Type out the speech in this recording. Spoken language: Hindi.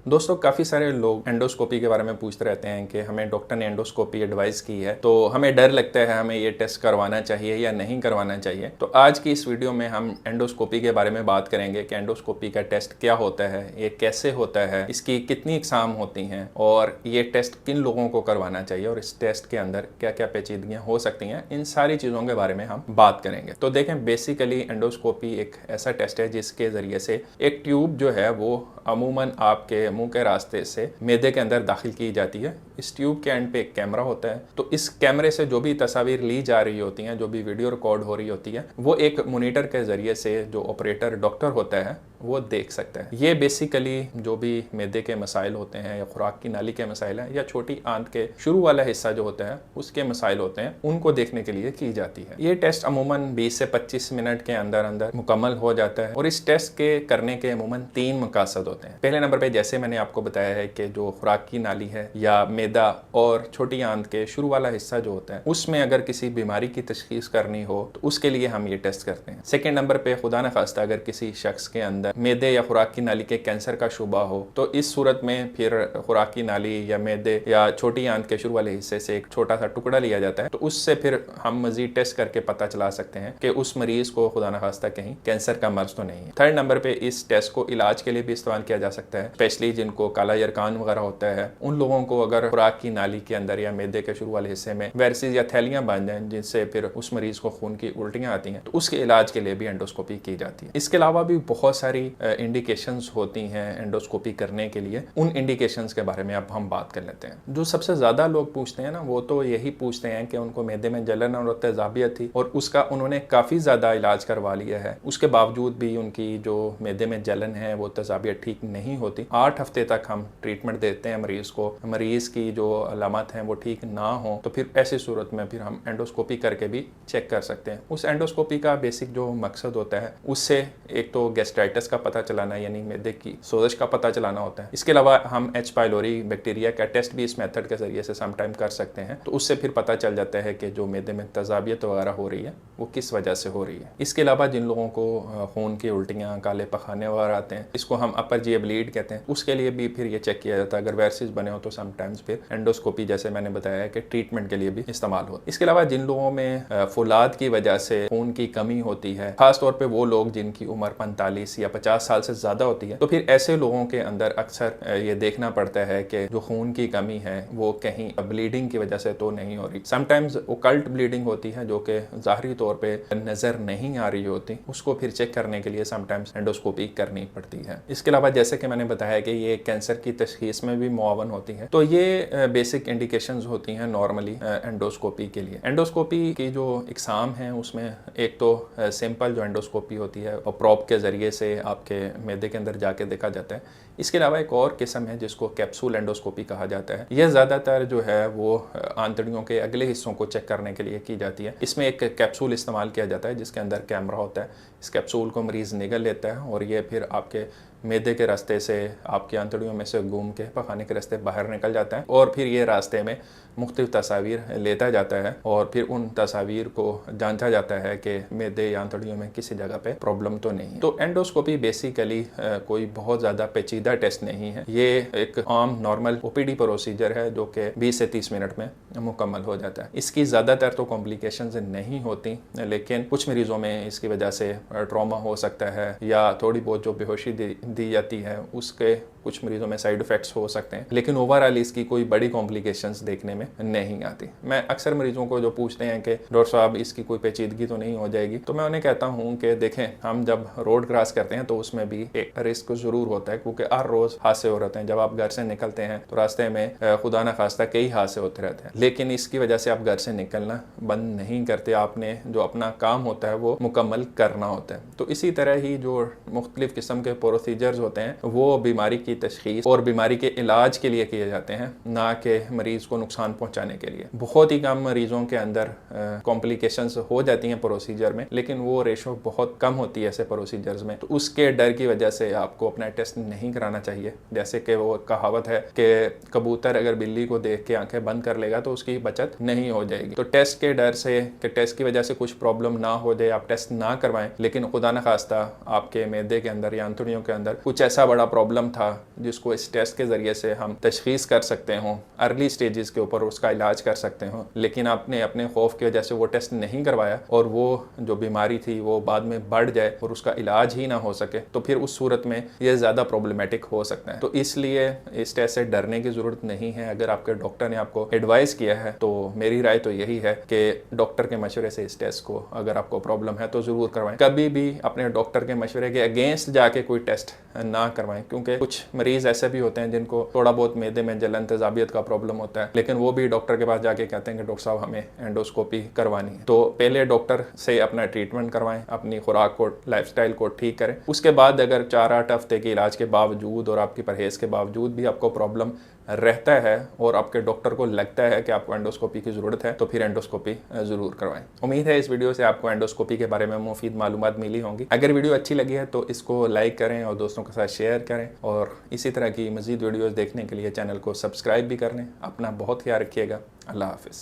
दोस्तों काफ़ी सारे लोग एंडोस्कोपी के बारे में पूछते रहते हैं कि हमें डॉक्टर ने एंडोस्कोपी एडवाइस की है तो हमें डर लगता है, हमें ये टेस्ट करवाना चाहिए या नहीं करवाना चाहिए। तो आज की इस वीडियो में हम एंडोस्कोपी के बारे में बात करेंगे कि एंडोस्कोपी का टेस्ट क्या होता है, ये कैसे होता है, इसकी कितनी एग्जाम होती हैं और ये टेस्ट किन लोगों को करवाना चाहिए और इस टेस्ट के अंदर क्या क्या पेचीदगियाँ हो सकती हैं, इन सारी चीज़ों के बारे में हम बात करेंगे। तो देखें, बेसिकली एंडोस्कोपी एक ऐसा टेस्ट है जिसके ज़रिए से एक ट्यूब जो है वो अमूमन आपके मुंह के रास्ते से मैदे के अंदर दाखिल की जाती है। इस ट्यूब के एंड पे एक कैमरा होता है, तो इस कैमरे से जो भी तस्वीर ली जा रही होती हैं, जो भी वीडियो रिकॉर्ड हो रही होती है, वो एक मॉनिटर के ज़रिए से जो ऑपरेटर डॉक्टर होता है वो देख सकता है। ये बेसिकली जो भी मैदे के मसाइल होते हैं या खुराक की नाली के मसाइल हैं या छोटी आंत के शुरू वाला हिस्सा जो होता है उसके मसाइल होते हैं, उनको देखने के लिए की जाती है। ये टेस्ट अमूमन 20 से 25 मिनट के अंदर अंदर मुकम्मल हो जाता है और इस टेस्ट के करने के अमूमन 3 मकासद होते हैं। पहले नंबर पे जैसे मैंने आपको बताया है कि जो खुराक की नाली है या मैदा और छोटी आंत के शुरू वाला हिस्सा जो होता है उसमें अगर किसी बीमारी की तशखीस करनी हो तो उसके लिए हम ये टेस्ट करते हैं। सेकेंड नंबर पे खुदा न खास्ता अगर किसी शख्स के अंदर मैदे या खुराक की नाली के कैंसर का शुबा हो तो इस सूरत में फिर खुराक की नाली या मैदे या छोटी आंत के शुरू वाले हिस्से से एक छोटा सा टुकड़ा लिया जाता है, तो उससे फिर हम मजीद टेस्ट करके पता चला सकते हैं कि उस मरीज को खुदा न खास्ता कहीं कैंसर का मर्ज तो नहीं है। थर्ड नंबर पे इस टेस्ट को इलाज के लिए भी इस्तेमाल किया जा सकता है, स्पेशली जिनको काला यरकान वगैरह होता है उन लोगों को अगर खुराक की नाली के अंदर या मैदे के शुरू वाले हिस्से में वेरिसेस या थैलियां बन जाएं जिनसे फिर उस मरीज को खून की उल्टियां आती हैं, तो उसके इलाज के लिए भी एंडोस्कोपी की जाती है। इसके अलावा भी बहुत सारी इंडिकेशंस होती हैं एंडोस्कोपी करने के लिए। उन इंडिकेशंस के बारे में अब हम बात कर लेते हैं। जो सबसे ज़्यादा लोग पूछते हैं ना, वो तो यही पूछते हैं कि उनको मैदे में जलन और तेजाबियत थी और उसका उन्होंने काफ़ी ज़्यादा इलाज करवा लिया है, उसके बावजूद भी उनकी जो मैदे में जलन है वो तेजाबियत ठीक नहीं होती। 8 हफ्ते तक हम ट्रीटमेंट देते हैं मरीज़ को, मरीज़ की जो अलामत हैं वो ठीक ना हो तो फिर ऐसी सूरत में फिर हम एंडोस्कोपी करके भी चेक कर सकते हैं। उस एंडोस्कोपी का बेसिक जो मकसद होता है उससे एक तो गैस्ट्राइटिस का पता चलाना यानी मैदे की सोजिश का पता चलाना होता है। इसके अलावा हम एच पाइलोरी बैक्टीरिया का टेस्ट भी इस मेथड के जरिए से समटाइम कर सकते हैं, तो उससे फिर पता चल जाता है कि जो मैदे में तेजाबियत वगैरह हो रही है वो किस वजह से हो रही है। इसके अलावा जिन लोगों को खून की उल्टियाँ, काले पखाने वगैरह आते हैं, इसको हम अपर जी ब्लीड कहते हैं, उसके लिए भी फिर ये चेक किया जाता है। अगर वेरिसेस बने हो तो समटाइम्स फिर एंडोस्कोपी जैसे मैंने बताया है कि ट्रीटमेंट के लिए भी इस्तेमाल हो। इसके अलावा जिन लोगों में फौलाद की वजह से खून की कमी होती है, खासतौर पे वो लोग जिनकी उम्र 45 या 50 साल से ज़्यादा होती है, तो फिर ऐसे लोगों के अंदर अक्सर ये देखना पड़ता है कि जो खून की कमी है वो कहीं ब्लीडिंग की वजह से तो नहीं हो रही। समटाइम्स ओकल्ट ब्लीडिंग होती है जो कि ज़ाहरी तौर पे नज़र नहीं आ रही होती, उसको फिर चेक करने के लिए समटाइम्स एंडोस्कोपी करनी पड़ती है। इसके अलावा जैसे कि मैंने बताया कि ये कैंसर की तशखीस में भी मुआवन होती है, तो ये बेसिक इंडिकेशंस होती हैं नॉर्मली एंडोस्कोपी के लिए। एंडोस्कोपी की जो एग्जाम है उसमें एक तो सिंपल जो एंडोस्कोपी होती है और प्रॉब के ज़रिए से आपके मैदे के अंदर जाके देखा जाता है। इसके अलावा एक और किस्म है जिसको कैप्सूल एंडोस्कोपी कहा जाता है। यह ज़्यादातर जो है वो आंतड़ियों के अगले हिस्सों को चेक करने के लिए की जाती है। इसमें एक कैप्सूल इस्तेमाल किया जाता है जिसके अंदर कैमरा होता है। इस कैप्सूल को मरीज़ निगल लेता है और ये फिर आपके मैदे के रास्ते से आपकी आंतड़ियों में से घूम के पखाने के रास्ते बाहर निकल जाता है और फिर ये रास्ते में मुख्तलिफ तस्वीर लेता जाता है और फिर उन तस्वीर को जांचा जाता है कि मैदे या आंतड़ियों में किसी जगह पे प्रॉब्लम तो नहीं। तो एंडोस्कोपी बेसिकली कोई बहुत ज़्यादा पेचीदा टेस्ट नहीं है, ये एक आम नॉर्मल ओपीडी प्रोसीजर है जो कि 20 से 30 मिनट में मुकम्मल हो जाता है। इसकी ज़्यादातर तो कॉम्प्लिकेशंस नहीं होती, लेकिन कुछ मरीज़ों में इसकी वजह से ट्रॉमा हो सकता है या थोड़ी बहुत जो बेहोशी दी जाती है उसके कुछ मरीजों में साइड इफ़ेक्ट्स हो सकते हैं, लेकिन ओवरऑल इसकी कोई बड़ी कॉम्प्लिकेशंस देखने में नहीं आती। मैं अक्सर मरीजों को जो पूछते हैं कि डॉक्टर साहब इसकी कोई पेचीदगी तो नहीं हो जाएगी, तो मैं उन्हें कहता हूं कि देखें, हम जब रोड क्रॉस करते हैं तो उसमें भी एक रिस्क ज़रूर होता है क्योंकि हर रोज़ हादसे हो रहते हैं। जब आप घर से निकलते हैं तो रास्ते में खुदा न खास्ता कई हादसे होते रहते हैं, लेकिन इसकी वजह से आप घर से निकलना बंद नहीं करते। आपने जो अपना काम होता है वो मुकम्मल करना होता है। तो इसी तरह ही जो मुख्तलिफ किस्म के प्रोसीजर्स होते हैं वो बीमारी की तशखीस और बीमारी के इलाज के लिए किए जाते हैं, ना कि मरीज को नुकसान पहुंचाने के लिए। बहुत ही कम मरीजों के अंदर कॉम्प्लिकेशंस हो जाती हैं प्रोसीजर में, लेकिन वो रेशो बहुत कम होती है ऐसे प्रोसीजर्स में। तो उसके डर की वजह से आपको अपना टेस्ट नहीं कराना चाहिए। जैसे कि वो कहावत है कि कबूतर अगर बिल्ली को देख के आंखें बंद कर लेगा तो उसकी बचत नहीं हो जाएगी। तो टेस्ट के डर से कि टेस्ट की वजह से कुछ प्रॉब्लम ना हो जाए, आप टेस्ट ना करवाएं, लेकिन खुदा न खास्ता आपके मैदे के अंदर या आंतड़ियों के अंदर कुछ ऐसा बड़ा प्रॉब्लम था जिसको इस टेस्ट के ज़रिए से हम तशख़ीस कर सकते हों, अर्ली स्टेजेस के ऊपर उसका इलाज कर सकते हों, लेकिन आपने अपने खौफ की वजह से वो टेस्ट नहीं करवाया और वो जो बीमारी थी वो बाद में बढ़ जाए और उसका इलाज ही ना हो सके, तो फिर उस सूरत में ये ज़्यादा प्रॉब्लमेटिक हो सकता है। तो इसलिए इस टेस्ट से डरने की ज़रूरत नहीं है। अगर आपके डॉक्टर ने आपको एडवाइस किया है तो मेरी राय तो यही है कि डॉक्टर के मशवरे से इस टेस्ट को, अगर आपको प्रॉब्लम है तो ज़रूर करवाएं। कभी भी अपने डॉक्टर के मशवरे के अगेंस्ट जाके कोई टेस्ट ना करवाएं, क्योंकि कुछ मरीज़ ऐसे भी होते हैं जिनको थोड़ा बहुत मैदे में जलन तेजाबियत का प्रॉब्लम होता है, लेकिन वो भी डॉक्टर के पास जाके कहते हैं कि डॉक्टर साहब हमें एंडोस्कोपी करवानी है। तो पहले डॉक्टर से अपना ट्रीटमेंट करवाएं, अपनी खुराक को, लाइफस्टाइल को ठीक करें। उसके बाद अगर 4-8 हफ्ते के इलाज के बावजूद और आपकी परहेज़ के बावजूद भी आपको प्रॉब्लम रहता है और आपके डॉक्टर को लगता है कि आपको एंडोस्कोपी की ज़रूरत है, तो फिर एंडोस्कोपी ज़रूर करवाएं। उम्मीद है इस वीडियो से आपको एंडोस्कोपी के बारे में मुफीद मालूमात मिली होंगी। अगर वीडियो अच्छी लगी है तो इसको लाइक करें और दोस्तों के साथ शेयर करें, और इसी तरह की मज़ीद वीडियोज़ देखने के लिए चैनल को सब्सक्राइब भी कर लें। अपना बहुत ख्याल रखिएगा। अल्लाह हाफ़िज़।